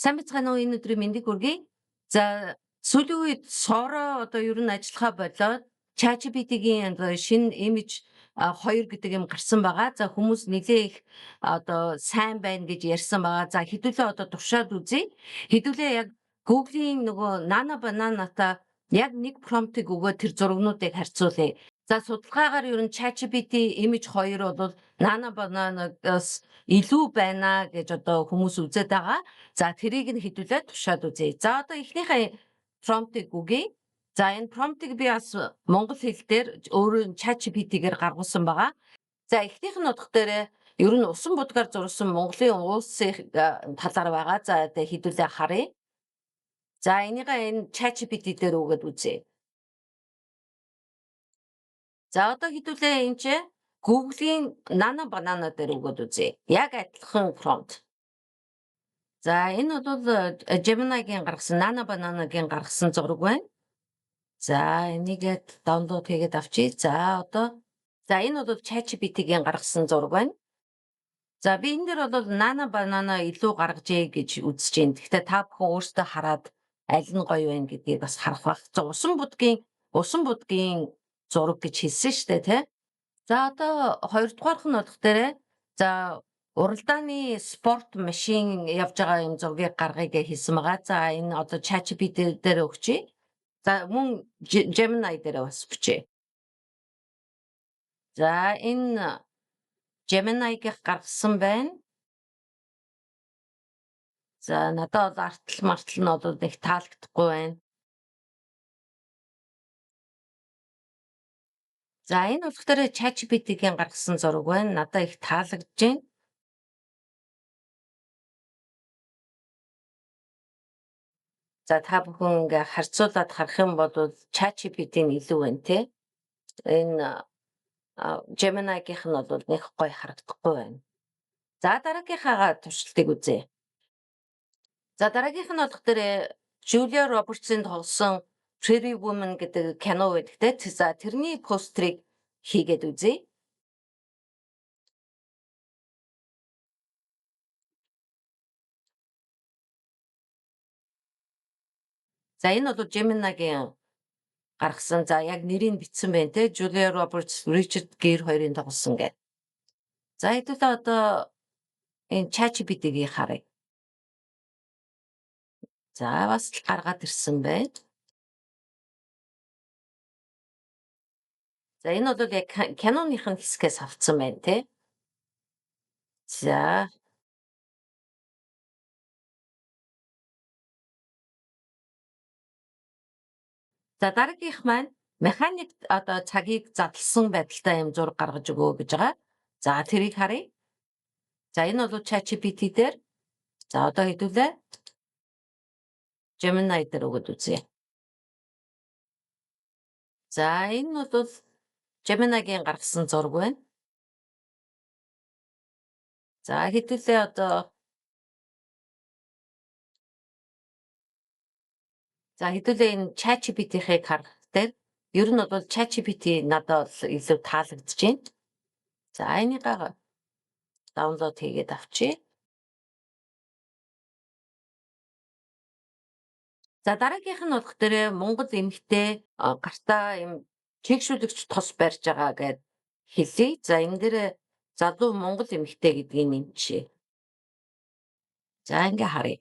Сайн бацгаана уу? Энэ өдрийн мэндийг хүргэе. За сүүлийн үед Sora одоо ер нь ажиллахаа болоод ChatGPT-гийн одоо шинэ image 2 гэдэг юм гарсан байгаа. За хүмүүс нэлээ их одоо сайн байна гэж ярьсан байгаа. За хэдүүлээ одоо туршаад үзье. Хэдүүлээ яг Google-ийн нөгөө Nana Banana-та яг нэг prompt-ыг өгөөд тэр зурагнуудыг харьцуулъя. За судалгаагаар ер нь ChatGPT image 2 бол Nana Banana-гаас илүү байна гэж одоо хүмүүс үзээд байгаа. За тэрийг нь хэдүүлээ тушаад үзье. За одоо эхнийхээ промптыг өгье. За энэ промптыг би бас монгол хэл дээр өөрөө ChatGPT-гээр гаргуулсан байгаа. За эхнийх нь утга дээрээ ер нь усан будгаар зурсан Монголын улсын талаар байгаа. За одоо хэдүүлээ харъя. За энийгээ энэ ChatGPT дээр өгөөд үзье. За одоо хэдүүлээ энэ чинь Google-ийн Nana Banana дээр өгөөд үзье. Яг адилхан промпт. За энэ бол Gemini-гийн гаргасан Nana Banana-гийн гаргасан зураг байна. За энийгээ даунлоод хийгээд авчий. За одоо энэ бол ChatGPT-гийн гаргасан зураг байна. За би энэ дээр бол Nana Banana илүү гаргажээ гэж үзэж байна. Гэхдээ та бүхэн өөрсдөө хараад аль нь гоё байна гэдгийг бас харах байх. За усан будгийн зураг гэж хэлсэн шүү дээ, тий? За одоо хоёрдугаарх нь болох дээрээ за уралдааны спорт машин явж байгаа юм зургийг гаргая гэж хэлсэн байгаа. За энэ одоо ChatGPT дээр өгчий. За мөн Gemini дээр бас бичээ. За энэ Gemini-гийн гаргасан байна. За надад бол артал мартал нь бол нэг таалагдахгүй байна. За энэ болохоор ChatGPT-гийн гаргасан зураг байна. Надад их таалагдж байна. За та бүхэн ингээ харьцуулаад харах юм бол ChatGPT нь илүү байна тий. Энэ Gemini-гийнх нь бол нэг гоё харагдахгүй байна. За дараагийнхаа туршилтыг үзье. За дараагийнх нь болох дээр Julia Roberts-ийн тоглосон Pretty Woman гэдэг кино байдаг тий. За тэрний постерыг хийгээд үзье. За энэ бол Gemini-гийн гаргасан. За яг нэрийг бичсэн байна те. Julia Roberts, Richard Gere хоёрын тоглосон гэдэг. За хэдүүлээ одоо энэ ChatGPT-ийг харъя. За бас л гаргаад ирсэн байна. За энэ бол яг киноныхын хэсгээс авсан байна те. За дараагийнх маань механик одоо цагийг задлсан байдалтай юм зураг гаргаж өгөө гэж байгаа. За тэрийг харъя. За энэ бол ChatGPT дээр. За одоо хэдүүлээ Gemini дээр өгöd үзье. За энэ бол Gemini-гийн гаргасан зураг байна. За хэдүүлээ одоо энэ ChatGPT-ийг харах дээр ер нь бол ChatGPT надад илүү таалагдж байна. За энийг даунлоод хийгээд авчий. За дараагийнх нь болох дээр Монгол эмэгтэй гартаа юм чигшүүлэгч тос барьж байгаа гэд хэлье. За энэ дээр залуу Монгол эмэгтэй гэдгийг нэмчихье. За ингээ харъя.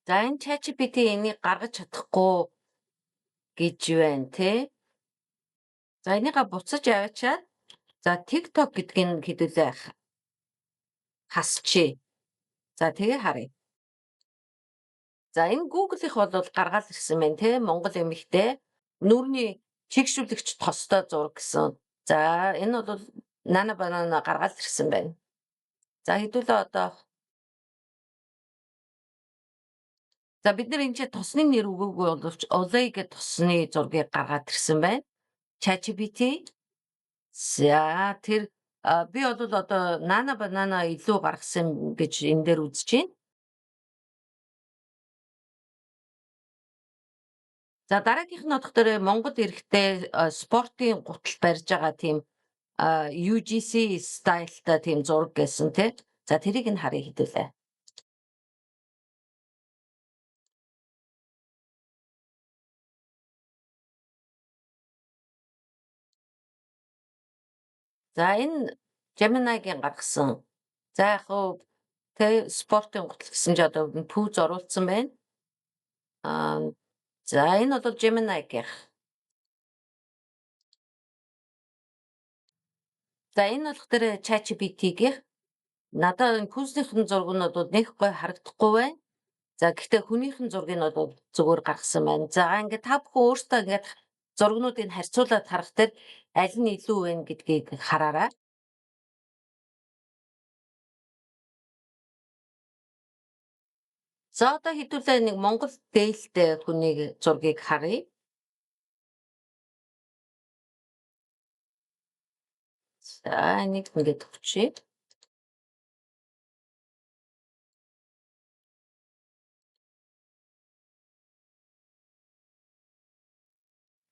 За энэ ChatGPT энийг гаргаж чадахгүй гэж байна те. За энийг буцаж аваачаад за TikTok гэдгийг хэдүүлээ хасчихъя. За тэгээ харъя. За энэ Google-ийнх бол гаргаад ирсэн байна те. Монгол эмэгтэй нүүрний чигшүүлэгч тостой зураг гэсэн. За энэ бол Nana Banana гаргаад ирсэн байна. За хэдүүлээ одоо за бид нар энэ тосны нэр өгөөгүй боловч Olay гэх тосны зургийг гаргаад ирсэн байна. ChatGPT. За тэр би бол одоо Nana Banana илүү гаргасан гэж энэ дээр үзэж байна. За дараагийнх нь болохоор Монгол эрэхтэй спортын гутал барьж байгаа тийм UGC стайлтай тийм зураг гэсэн тий. За тэрийг нь харъя хэдүүлээ. За энэ Gemini-гийн гаргасан. За яг хуу тэ спортын гутал гэсэн чи одоо пүүз оруулсан байна. Аа за энэ бол Gemini-гийнх. За энэ болохоор ChatGPT-гийнх. Надад энэ пүүзнийхэн зураг нь бол нэг гой харагдахгүй байна. За гэхдээ хүнийхэн зургийг нь бол зүгээр гаргасан байна. За ингээд та бүхэн өөрсдөө ингээд зургнуудыг харьцуулаад харахад аль нь илүү вэ гэдгийг хараарай. За одоо хэдүүлээ нэг Монгол дээлтэй хүнийг зургийг харъя. За нэг ингээд өгчээ.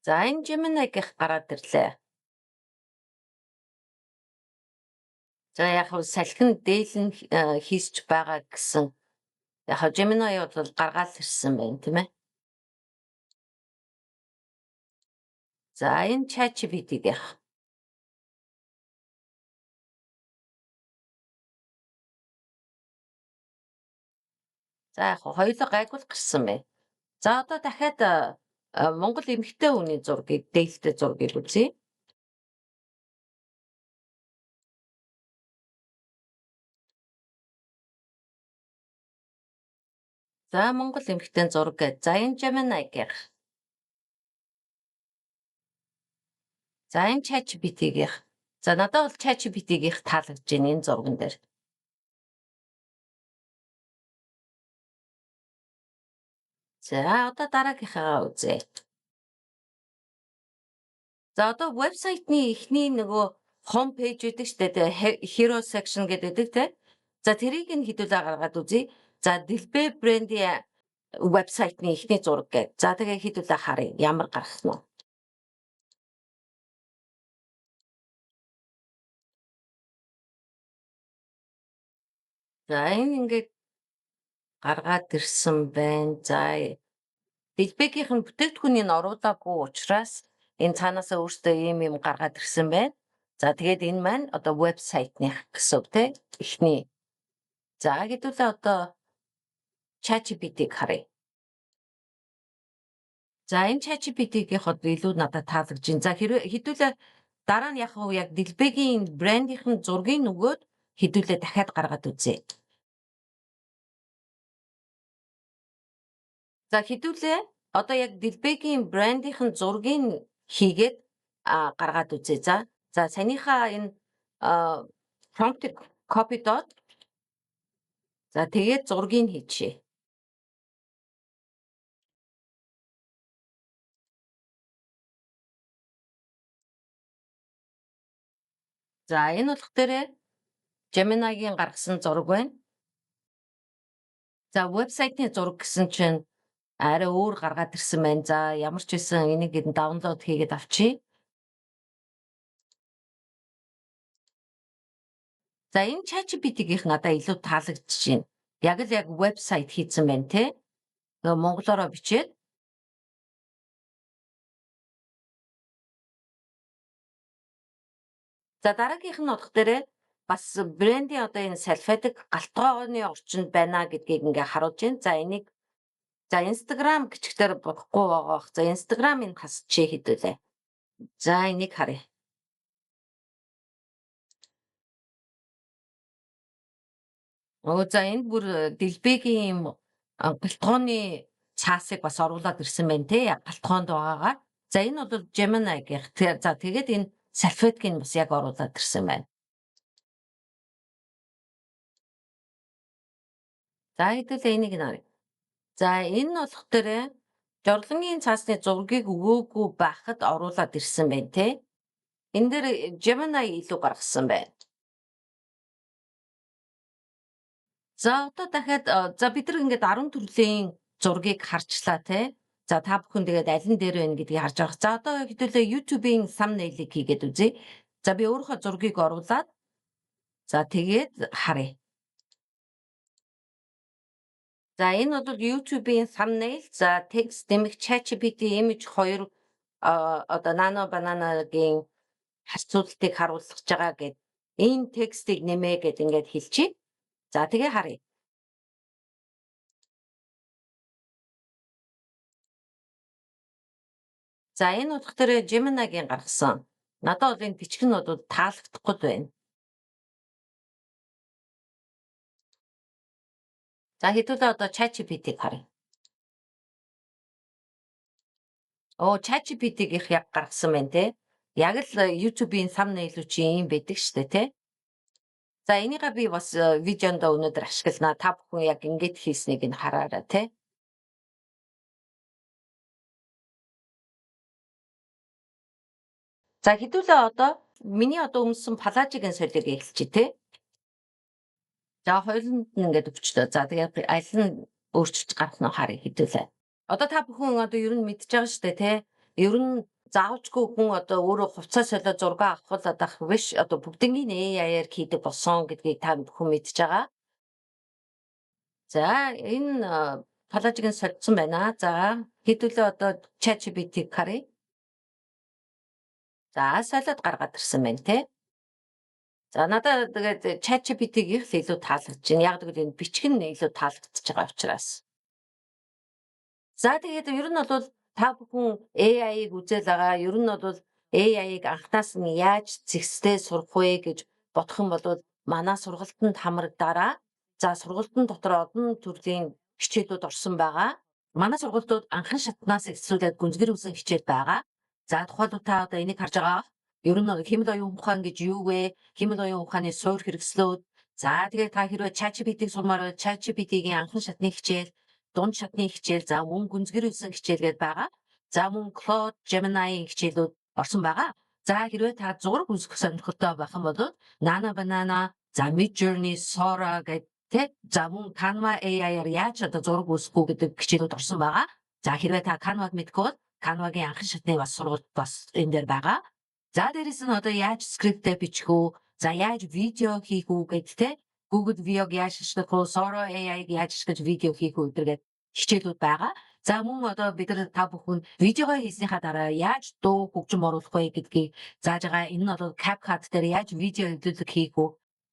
За энэ Gemini-гийнх гараад ирлээ. За яг хөө салхин дээлэн хийсч байгаа гэсэн. Яг хөө Gemini бол гаргаал ирсэн байна тийм ээ. За энэ ChatGPT-гийнх. За яг хөө хоёулаа гайгүй гарсан байна. За одоо дахиад Монгол эмэгтэй хүний зургийг, дээлтэй зургийг үзье. За Монгол эмэгтэй зураг гэж. За энэ Gemini-гийнх. За энэ ChatGPT-гийнх. За надад бол ChatGPT-гийнх таалагдж байна энэ зурган дээр. За одоо дараагийнхаа үзье. За одоо вебсайтны эхний нөгөө home page гэдэг штэ тэ hero section гэдэг тэ. За тэрийг нь хэдүүлээ гаргаад үзье. За Дэлбэ брендийн вебсайтны эхний зураг гэж. За тэгээ хэдүүлээ харъя. Ямар гарах нь. За энэ ингээд гаргаад ирсэн байна. За Дэлбэгийнх нь бүтээгдэхүүнийг оруулаагүй учраас энэ цаанаасаа өөртөө ийм гаргаад ирсэн байна. За тэгээд энэ маань одоо вебсайтных гэсэн үг тийм эхний. За хэдүүлээ одоо ChatGPT-г харъя. За энэ ChatGPT-гийнх одоо илүү надад таалагдж байна. За хэдүүлээ дараа нь яг Дэлбэгийн брендийнхэн зургийг нөгөөд хэдүүлээ дахиад гаргаад үзье. За хэдүүлээ одоо яг Дэлбэгийн брендийнхэн зургийг хийгээд гаргаад үзье. За санийхаа энэ prompt-ыг copy доод. За тэгээд зургийг хийчихье. За энэ болохоор Gemini-гийн гаргасан зураг байна. За вебсайтны зураг гэсэн чинь арай өөр гаргаад ирсэн байна. За ямар ч байсан энийг даунлоод хийгээд авчия. За энэ ChatGPT-гийнх надад илүү таалагдж байна. Яг л вебсайт хийсэн байна те. Нөгөө монголоор бичээд. За дараагийнх нь болохоор бас брендийн одоо энэ салфетик галтгооны орчинд байна гэдгийг ингээ харуулж байна. За энийг за Instagram гिचгтэр болохгүй байгаа. За Instagram-ыг хасчихъя хэдүүлээ. За энийг харъя. За энд бүр Дэлбэгийн юм галтгооны цаасыг бас оруулаад ирсэн байна те. Галтгоонд байгаагаар. За энэ бол Gemini-гийнх. За тэгээд энэ салфеткийг бас яг оруулаад ирсэн байна. За хэдүүлээ энийг нарыг. За энэ нь болохоор жорлонгийн цаасны зургийг өгөөгүй байхад оруулаад ирсэн байна те. Энэ дээр Gemini илүү гаргасан байна. За одоо дахиад за бид нар ингээд 10 төрлийн зургийг харчлаа те. За та бүхэн тэгээд аль нь дээр байна гэдгийг харж байгаа. За одоо хэдүүлээ YouTube-ийн thumbnail-ыг хийгээд үзье. За би өөрийнхөө зургийг оруулаад за тэгээд харъя. За энэ бол YouTube-ийн thumbnail. За текст нэмэх ChatGPT image 2 одоо Nano Banana-гийн харьцуултыг харуулж байгаа гэд энэ текстийг нэмээ гэд ингээд хэлчихье. За тэгээ харъя. За энэ утга дээр Gemini-гийн гаргасан. Надад бол энэ бичиг нь бол таалагдахгүй байна. За хэдүүлээ одоо ChatGPT-г харъя. ChatGPT-гийнх яг гаргасан байна те. Яг л YouTube-ийн thumbnail чи ийм байдаг штэ те. За энийгээ би бас видеонд өнөөдөр ашиглана. Та бүхэн яг ингэж хийснийг нь хараарай те. За хэдүүлээ одоо миний одоо өмссөн палажигийн солиг эхэлчих те. За хоёуланд нь ингээд өвчлөө. За тэгээд аль нь өөрчилж гарах нь харъя хэдүүлээ. Одоо та бүхэн одоо ер нь мэдж байгаа штэ те. Ер нь заавчгүй хүн одоо өөрөө хувцас солиод зураг авах бол одоо биш одоо бүгднийг AI-аар хийдэг болсон гэдгийг та бүхэн мэдж байгаа. За энэ палажиг нь солилцсон байна. За хэдүүлээ одоо ChatGPT-г харъя. За солиод гаргаад ирсэн байна те. За надад тэгээд ChatGPT-г их илүү таалагдж байна. Яг гэвэл энэ бичиг нь илүү таалагдчихж байгаа учраас. За тэгээд ер нь бол та бүхэн AI-г үзэл байгаа. Ер нь бол AI-г анхнаас нь яаж зэгстэй сурах вэ гэж бодох юм бол манай сургалтанд хамрагдаарай. За сургалтын дотор олон төрлийн хичээлүүд орсон байгаа. Манай сургалтууд анхан шатнаас эхлүүлээд гүнзгэр үсэн хичээл байгаа. За тухайлбал та одоо энийг харж байгаа. Ер нь хэмэл оюун ухаан гэж юу вэ? Хэмэл оюун ухааны суур хэрэгслүүд. За тэгээд та хэрвээ ChatGPT-г сурмаар бол ChatGPT-гийн анхан шатны хичээл, дунд шатны хичээл, за мөн гүнзгэр үсэн хичээлгээд байгаа. За мөн Claude, Gemini-ийн хичээлүүд орсон байгаа. За хэрвээ та зураг үүсгэх сонирхолтой байх юм бол Nano Banana, за Midjourney, Sora гэдэг тэ за мөн Canva AI-аар яаж одоо зураг үүсгэх үү гэдэг хичээлүүд орсон байгаа. За хэрвээ та Canva-г мэдгүй бол Canva-гийн анхан шатны бас сургалт бас энэ дээр байгаа. За дээрэс нь одоо яаж скриптээ бичих үү? За яаж видео хийх үү гэдэг те. Google Vlog яаж ашиглах вэ? Sora AI-г яаж ашиглаж видео хийх үү гэдэг хичээлүүд байгаа. За мөн одоо бид нар та бүхэн видеого хийснийхаа дараа яаж дуу хөгжим оруулах вэ гэдгийг зааж байгаа. Энэ нь бол CapCut дээр яаж видео эвлүүлэг хийх үү?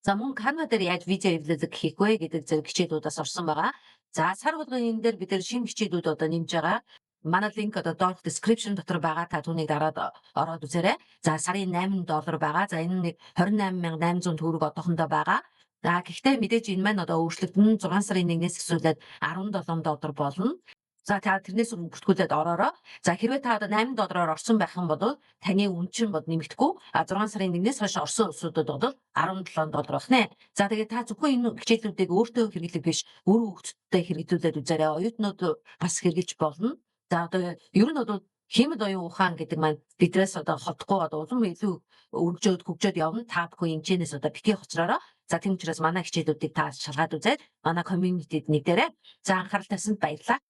За мөн Canva дээр яаж видео эвлүүлэг хийх вэ гэдэг зэрэг хичээлүүдээс орсон байгаа. За сар болгон энэ дээр бид нар шинэ хичээлүүд одоо нэмж байгаа. Манай линк одоо доорх description дотор байгаа. Та түүнийг дараад ороод үзээрэй. За сарын $8 байгаа. За энэ нэг 28,800 төгрөг одоохондоо байгаа. За гэхдээ мэдээж энэ маань одоо өөрчлөгдөн 6 сарын 1-ээс эхлүүлээд $17 болно. За та тэрнээс бүртгүүлээд ороорой. За хэрвээ та одоо $8 орсон байх юм бол таны үн чинь бод нэмэгдэхгүй. 6 сарын 1-ээс хойш орсон улсуудад бол $17 байх нэ. За тэгээд та зөвхөн энэ хичээлүүдийг өөртөө хэрэглэх биш, өөр хүүхдүүдтэй хэрэглүүлээд үзээрэй. Оюутнууд бас хэрэглэж болно. За одоо ер нь бол хэмэл оюун ухаан гэдэг маань бидрээс одоо холдохгүй одоо улам илүү өргөжөөд хөгжөөд явна. Та бүхэн хэмжээнээс одоо битгий хоцроороо. За тийм учраас манай хичээлүүдийг та шалгаад үзээд манай community-д нэгдээрэй. За анхаарал тавьсанд баярлалаа.